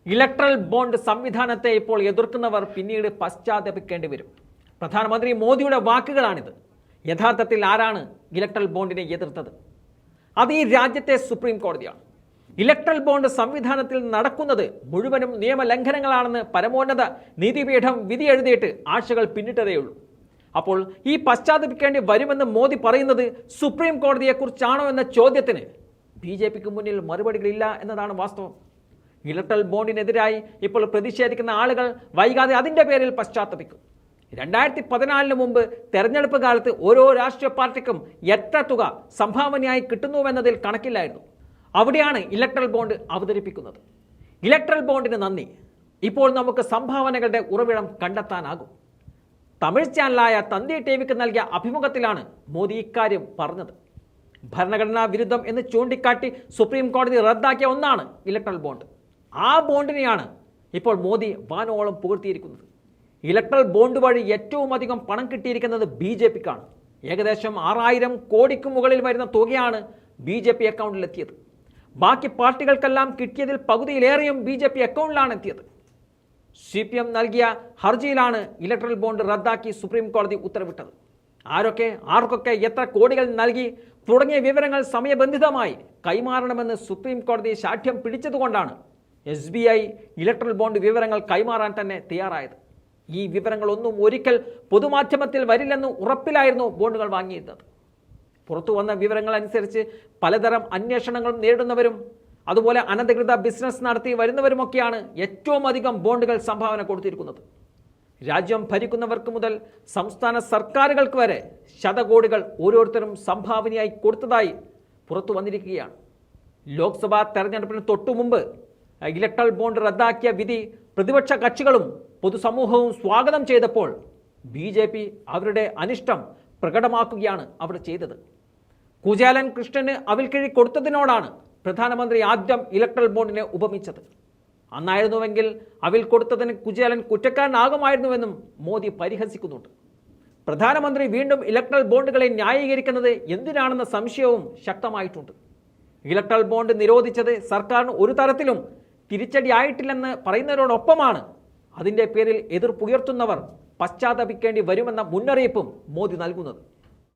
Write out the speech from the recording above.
Electoral bond സംവിധാനത്തെ ഇപ്പോൾ എതിർക്കുന്നവർ പിന്നീട് പശ്ചാത്തപിക്കേണ്ടി വരും. പ്രധാനമന്ത്രി മോദിയുടെ വാക്കുകളാണിത്. യഥാർത്ഥത്തിൽ ആരാണ് ഇലക്ട്രൽ ബോണ്ടിനെ എതിർത്തത്? അത് ഈ രാജ്യത്തെ സുപ്രീം കോടതിയാണ്. ഇലക്ട്രൽ ബോണ്ട് സംവിധാനത്തിൽ നടക്കുന്നത് മുഴുവനും നിയമലംഘനങ്ങളാണെന്ന് പരമോന്നത നീതിപീഠം വിധി എഴുതിയിട്ട് ആഴ്ചകൾ പിന്നിട്ടതേയുള്ളൂ. അപ്പോൾ ഈ പശ്ചാത്തപിക്കേണ്ടി വരുമെന്ന് മോദി പറയുന്നത് സുപ്രീം കോടതിയെക്കുറിച്ചാണോ എന്ന ചോദ്യത്തിന് BJPക്ക് മുന്നിൽ മറുപടികളില്ല എന്നതാണ് വാസ്തവം. ഇലക്ട്രൽ ബോണ്ടിനെതിരായി ഇപ്പോൾ പ്രതിഷേധിക്കുന്ന ആളുകൾ വൈകാതെ അതിൻ്റെ പേരിൽ പശ്ചാത്തപിക്കും. 2014 മുമ്പ് തെരഞ്ഞെടുപ്പ് കാലത്ത് ഓരോ രാഷ്ട്രീയ പാർട്ടിക്കും എത്ര തുക സംഭാവനയായി കിട്ടുന്നുവെന്നതിൽ കണക്കില്ലായിരുന്നു. അവിടെയാണ് ഇലക്ട്രൽ ബോണ്ട് അവതരിപ്പിക്കുന്നത്. ഇലക്ട്രൽ ബോണ്ടിന് നന്ദി, ഇപ്പോൾ നമുക്ക് സംഭാവനകളുടെ ഉറവിടം കണ്ടെത്താനാകും. തമിഴ് ചാനലായ തന്തി ടിവിക്ക് നൽകിയ അഭിമുഖത്തിലാണ് മോദി ഇക്കാര്യം പറഞ്ഞത്. ഭരണഘടനാ വിരുദ്ധം എന്ന് ചൂണ്ടിക്കാട്ടി സുപ്രീം കോടതി റദ്ദാക്കിയ ഒന്നാണ് ഇലക്ട്രൽ ബോണ്ട്. ആ ബോണ്ടിനെയാണ് ഇപ്പോൾ മോദി വാനോളം പുകഴ്ത്തിയിരിക്കുന്നത്. ഇലക്ട്രൽ ബോണ്ട് വഴി ഏറ്റവും അധികം പണം കിട്ടിയിരിക്കുന്നത് BJPക്കാണ്. ഏകദേശം 6000 കോടിക്ക് മുകളിൽ വരുന്ന തുകയാണ് BJP അക്കൗണ്ടിലെത്തിയത്. ബാക്കി പാർട്ടികൾക്കെല്ലാം കിട്ടിയതിൽ പകുതിയിലേറെയും BJP അക്കൗണ്ടിലാണ് എത്തിയത്. CPM നൽകിയ ഹർജിയിലാണ് ഇലക്ട്രൽ ബോണ്ട് റദ്ദാക്കി സുപ്രീം കോടതി ഉത്തരവിട്ടത്. ആർക്കൊക്കെ എത്ര കോടികൾ നൽകി തുടങ്ങിയ വിവരങ്ങൾ സമയബന്ധിതമായി കൈമാറണമെന്ന് സുപ്രീം കോടതി ശാഠ്യം പിടിച്ചതുകൊണ്ടാണ് SBI ഇലക്ട്രൽ ബോണ്ട് വിവരങ്ങൾ കൈമാറാൻ തന്നെ തയ്യാറായത്. ഈ വിവരങ്ങളൊന്നും ഒരിക്കൽ പൊതുമാധ്യമത്തിൽ വരില്ലെന്ന് ഉറപ്പിലായിരുന്നു ബോണ്ടുകൾ വാങ്ങിയിരുന്നത്. പുറത്തു വന്ന വിവരങ്ങൾ അനുസരിച്ച് പലതരം അന്വേഷണങ്ങളും നേരിടുന്നവരും അതുപോലെ അനധികൃത ബിസിനസ് നടത്തി വരുന്നവരുമൊക്കെയാണ് ഏറ്റവും അധികം ബോണ്ടുകൾ സംഭാവന കൊടുത്തിരിക്കുന്നത്. രാജ്യം ഭരിക്കുന്നവർക്ക് മുതൽ സംസ്ഥാന സർക്കാരുകൾക്ക് വരെ ശതകോടികൾ ഓരോരുത്തരും സംഭാവനയായി കൊടുത്തതായി പുറത്തു വന്നിരിക്കുകയാണ്. ലോക്സഭാ തെരഞ്ഞെടുപ്പിന് തൊട്ടു മുമ്പ് ഇലക്ട്രൽ ബോണ്ട് റദ്ദാക്കിയ വിധി പ്രതിപക്ഷ കക്ഷികളും പൊതുസമൂഹവും സ്വാഗതം ചെയ്തപ്പോൾ BJP അവരുടെ അനിഷ്ടം പ്രകടമാക്കുകയാണ് അവിടെ ചെയ്തത്. കുചേലൻ കൃഷ്ണന് അവിൽക്കിഴി കൊടുത്തതിനോടാണ് പ്രധാനമന്ത്രി ആദ്യം ഇലക്ട്രൽ ബോണ്ടിനെ ഉപമിച്ചത്. അന്നായിരുന്നുവെങ്കിൽ അവിൽ കൊടുത്തതിന് കുചേലൻ കുറ്റക്കാരനാകുമായിരുന്നുവെന്നും മോദി പരിഹസിക്കുന്നുണ്ട്. പ്രധാനമന്ത്രി വീണ്ടും ഇലക്ട്രൽ ബോണ്ടുകളെ ന്യായീകരിക്കുന്നത് എന്തിനാണെന്ന സംശയവും ശക്തമായിട്ടുണ്ട്. ഇലക്ട്രൽ ബോണ്ട് നിരോധിച്ചത് സർക്കാരിന് ഒരു തരത്തിലും തിരിച്ചടിയായിട്ടില്ലെന്ന് പറയുന്നതിനോടൊപ്പമാണ് അതിൻ്റെ പേരിൽ എതിർപ്പുയർത്തുന്നവർ പശ്ചാത്തപിക്കേണ്ടി വരുമെന്ന മുന്നറിയിപ്പും മോദി നൽകുന്നത്.